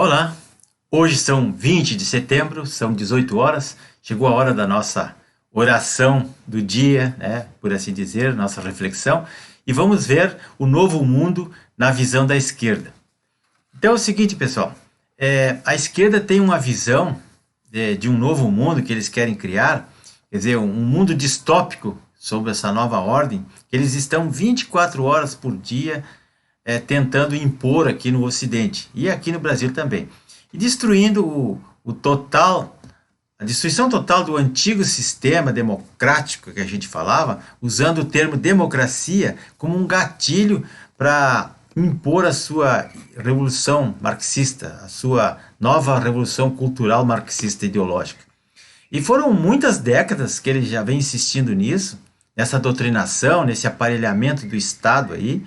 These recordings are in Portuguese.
Olá, hoje são 20 de setembro, são 18 horas, chegou a hora da nossa oração do dia, né, por assim dizer, nossa reflexão, e vamos ver o novo mundo na visão da esquerda. Então é o seguinte, pessoal, a esquerda tem uma visão de um novo mundo que eles querem criar, quer dizer, um mundo distópico sobre essa nova ordem, que eles estão 24 horas por dia tentando impor aqui no Ocidente e aqui no Brasil também, e destruindo a destruição total do antigo sistema democrático que a gente falava, usando o termo democracia como um gatilho para impor a sua revolução marxista, a sua nova revolução cultural marxista ideológica. E foram muitas décadas que ele já vem insistindo nisso, nessa doutrinação, nesse aparelhamento do Estado aí.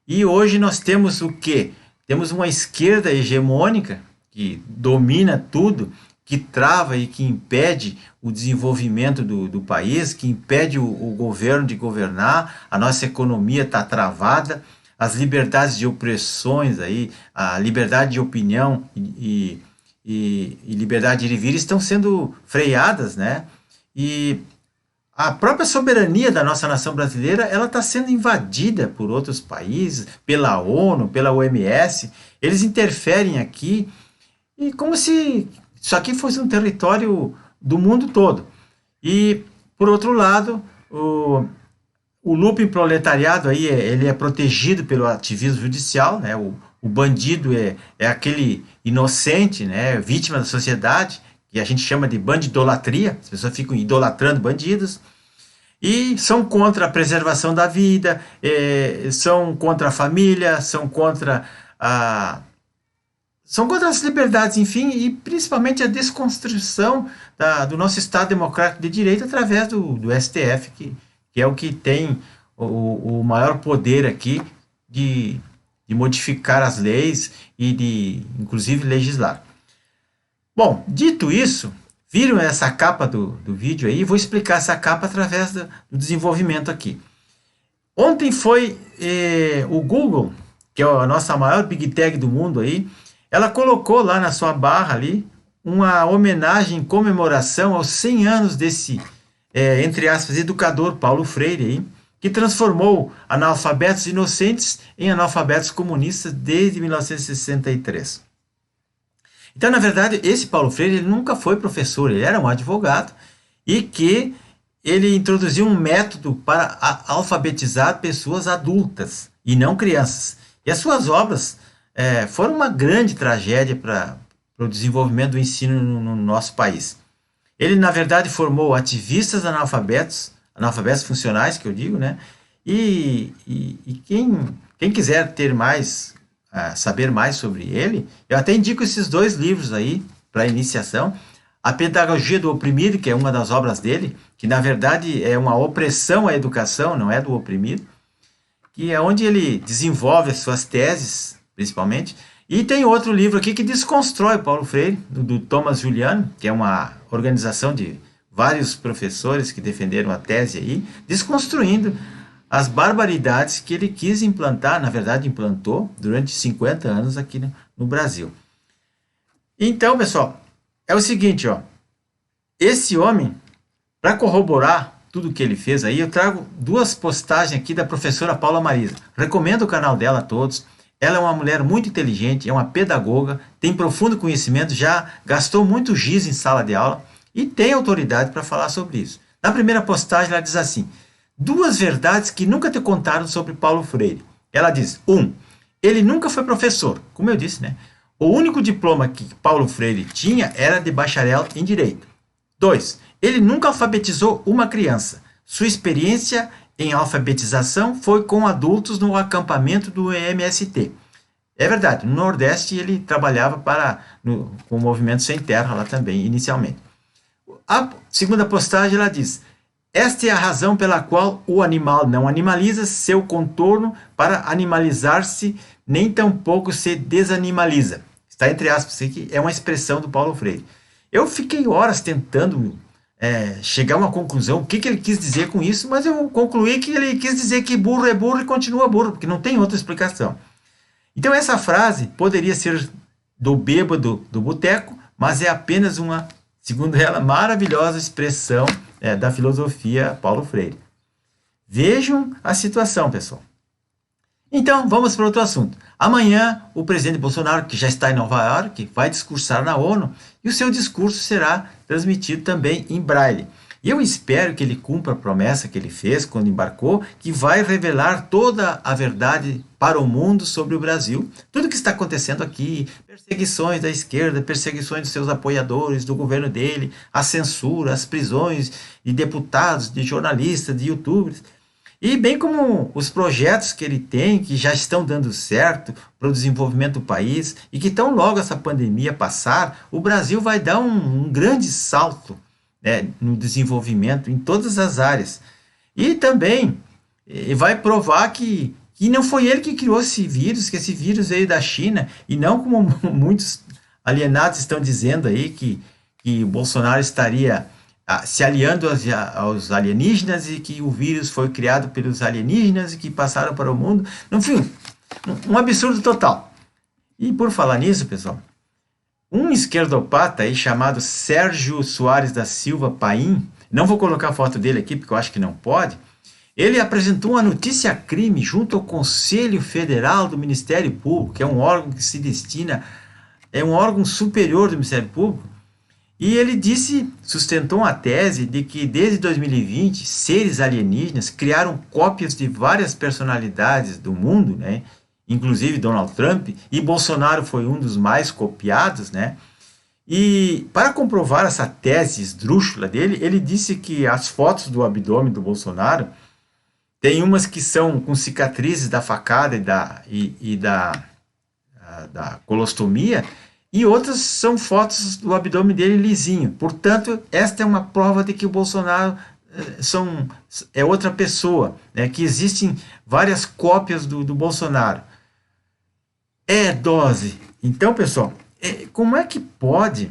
E hoje nós temos o quê? Temos uma esquerda hegemônica que domina tudo, que trava e que impede o desenvolvimento do país, que impede o governo de governar, a nossa economia está travada, as liberdades de opressões aí, a liberdade de opinião e liberdade de ir e vir estão sendo freadas, né? E a própria soberania da nossa nação brasileira, ela está sendo invadida por outros países, pela ONU, pela OMS. Eles interferem aqui, e como se isso aqui fosse um território do mundo todo. E, por outro lado, o looping proletariado aí, ele é protegido pelo ativismo judicial, né? O bandido é aquele inocente, né? Vítima da sociedade, que a gente chama de bandidolatria, as pessoas ficam idolatrando bandidos, e são contra a preservação da vida, são contra a família, são contra as liberdades, enfim, e principalmente a desconstrução do nosso Estado democrático de direito através do STF, que é o que tem o maior poder aqui de modificar as leis e de, inclusive, legislar. Bom, dito isso, viram essa capa do vídeo aí? Vou explicar essa capa através do desenvolvimento aqui. Ontem foi o Google, que é a nossa maior Big Tech do mundo aí, ela colocou lá na sua barra ali uma homenagem em comemoração aos 100 anos desse, entre aspas, educador Paulo Freire aí, que transformou analfabetos inocentes em analfabetos comunistas desde 1963. Então, na verdade, esse Paulo Freire ele nunca foi professor, ele era um advogado e que ele introduziu um método para alfabetizar pessoas adultas e não crianças. E as suas obras foram uma grande tragédia para o desenvolvimento do ensino no nosso país. Ele, na verdade, formou ativistas analfabetos funcionais, que eu digo, né? E quem quiser ter mais, saber mais sobre ele, eu até indico esses dois livros aí para iniciação. A Pedagogia do Oprimido, que é uma das obras dele, que na verdade é uma opressão à educação, não é do oprimido, que é onde ele desenvolve as suas teses, principalmente. E tem outro livro aqui que desconstrói Paulo Freire, do Thomas Juliano, que é uma organização de vários professores que defenderam a tese aí, desconstruindo as barbaridades que ele quis implantar, na verdade implantou, durante 50 anos aqui no Brasil. Então, pessoal, é o seguinte, ó, esse homem, para corroborar tudo que ele fez aí, eu trago duas postagens aqui da professora Paula Marisa. Recomendo o canal dela a todos. Ela é uma mulher muito inteligente, é uma pedagoga, tem profundo conhecimento, já gastou muito giz em sala de aula e tem autoridade para falar sobre isso. Na primeira postagem ela diz assim: duas verdades que nunca te contaram sobre Paulo Freire. Ela diz: 1. Ele nunca foi professor, como eu disse, né? O único diploma que Paulo Freire tinha era de bacharel em Direito. 2. Ele nunca alfabetizou uma criança. Sua experiência em alfabetização foi com adultos no acampamento do MST. É verdade, no Nordeste ele trabalhava com o Movimento Sem Terra lá também, inicialmente. A segunda postagem ela diz: esta é a razão pela qual o animal não animaliza seu contorno para animalizar-se, nem tampouco se desanimaliza. Está entre aspas, que é uma expressão do Paulo Freire. Eu fiquei horas tentando chegar a uma conclusão, o que ele quis dizer com isso, mas eu concluí que ele quis dizer que burro é burro e continua burro, porque não tem outra explicação. Então essa frase poderia ser do bêbado do boteco, mas é apenas uma, segundo ela, maravilhosa expressão da filosofia Paulo Freire. Vejam a situação, pessoal. Então, vamos para outro assunto. Amanhã, o presidente Bolsonaro, que já está em Nova York, vai discursar na ONU e o seu discurso será transmitido também em braille. E eu espero que ele cumpra a promessa que ele fez quando embarcou, que vai revelar toda a verdade para o mundo sobre o Brasil. Tudo o que está acontecendo aqui, perseguições da esquerda, perseguições dos seus apoiadores, do governo dele, a censura, as prisões de deputados, de jornalistas, de youtubers. E bem como os projetos que ele tem, que já estão dando certo para o desenvolvimento do país, e que tão logo essa pandemia passar, o Brasil vai dar um grande salto, né, no desenvolvimento em todas as áreas. E também vai provar que não foi ele que criou esse vírus, que esse vírus veio da China, e não como muitos alienados estão dizendo aí, que o Bolsonaro estaria se aliando aos alienígenas e que o vírus foi criado pelos alienígenas e que passaram para o mundo. Enfim, um absurdo total. E por falar nisso, pessoal, um esquerdopata aí chamado Sérgio Soares da Silva Paim, não vou colocar a foto dele aqui porque eu acho que não pode, ele apresentou uma notícia-crime junto ao Conselho Federal do Ministério Público, que é um órgão que se destina, é um órgão superior do Ministério Público. E ele sustentou uma tese de que desde 2020, seres alienígenas criaram cópias de várias personalidades do mundo, né? Inclusive Donald Trump, e Bolsonaro foi um dos mais copiados, né? E para comprovar essa tese esdrúxula dele, ele disse que as fotos do abdômen do Bolsonaro tem umas que são com cicatrizes da facada e da colostomia, e outras são fotos do abdômen dele lisinho. Portanto, esta é uma prova de que o Bolsonaro é outra pessoa, né? Que existem várias cópias do Bolsonaro. É dose. Então, pessoal, como é que pode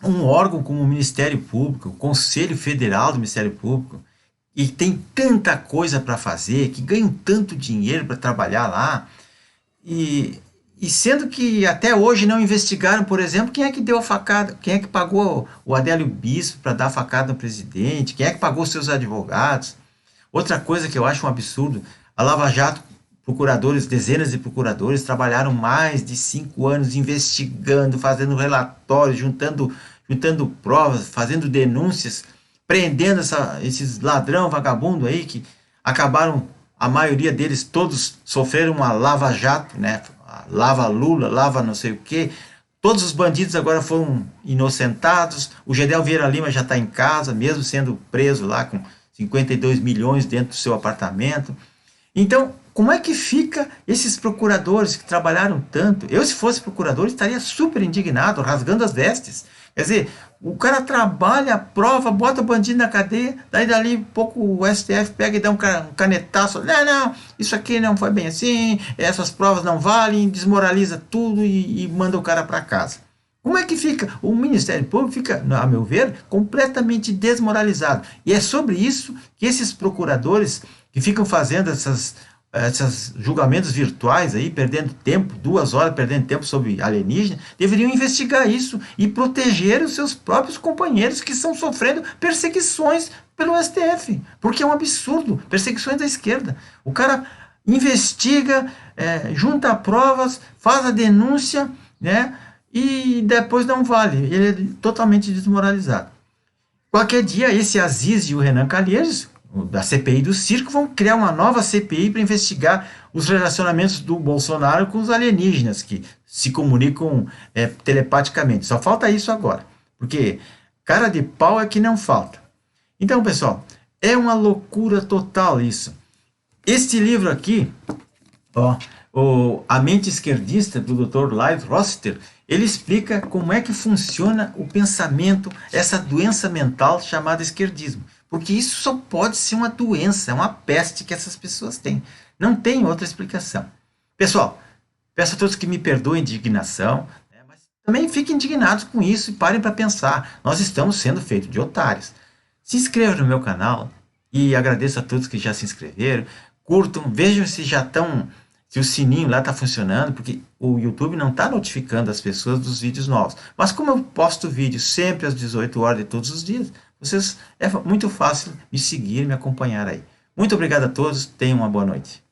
um órgão como o Ministério Público, o Conselho Federal do Ministério Público, e tem tanta coisa para fazer, que ganham tanto dinheiro para trabalhar lá, e sendo que até hoje não investigaram, por exemplo, quem é que deu a facada, quem é que pagou o Adélio Bispo para dar a facada no presidente, quem é que pagou seus advogados. Outra coisa que eu acho um absurdo, a Lava Jato, procuradores, dezenas de procuradores, trabalharam mais de 5 anos investigando, fazendo relatórios, juntando provas, fazendo denúncias, prendendo esses ladrão vagabundo aí, que acabaram, a maioria deles, todos sofreram uma Lava Jato, né? Lava Lula, lava não sei o quê. Todos os bandidos agora foram inocentados. O Gedel Vieira Lima já está em casa, mesmo sendo preso lá com 52 milhões dentro do seu apartamento. Então, como é que fica esses procuradores que trabalharam tanto? Eu, se fosse procurador, estaria super indignado, rasgando as vestes. Quer dizer, o cara trabalha, prova, bota o bandido na cadeia, daí dali pouco o STF pega e dá um canetaço. Não, isso aqui não foi bem assim, essas provas não valem, desmoraliza tudo e manda o cara para casa. Como é que fica? O Ministério Público fica, a meu ver, completamente desmoralizado. E é sobre isso que esses procuradores que ficam fazendo esses julgamentos virtuais aí, perdendo tempo, 2 horas perdendo tempo sobre alienígena, deveriam investigar isso e proteger os seus próprios companheiros que estão sofrendo perseguições pelo STF, porque é um absurdo, perseguições da esquerda. O cara investiga, junta provas, faz a denúncia, né, e depois não vale, ele é totalmente desmoralizado. Qualquer dia esse Aziz e o Renan Calheiros, da CPI do circo, vão criar uma nova CPI para investigar os relacionamentos do Bolsonaro com os alienígenas, que se comunicam telepaticamente. Só falta isso agora, porque cara de pau é que não falta. Então, pessoal, é uma loucura total isso. Este livro aqui, A Mente Esquerdista, do Dr. Lloyd Rossiter, ele explica como é que funciona o pensamento, essa doença mental chamada esquerdismo. Porque isso só pode ser uma doença, é uma peste que essas pessoas têm. Não tem outra explicação. Pessoal, peço a todos que me perdoem a indignação, né, mas também fiquem indignados com isso e parem para pensar. Nós estamos sendo feitos de otários. Se inscrevam no meu canal e agradeço a todos que já se inscreveram. Curtam, vejam se se o sininho lá está funcionando, porque o YouTube não está notificando as pessoas dos vídeos novos. Mas como eu posto vídeo sempre às 18 horas de todos os dias, é muito fácil me seguir, me acompanhar aí. Muito obrigado a todos, tenham uma boa noite.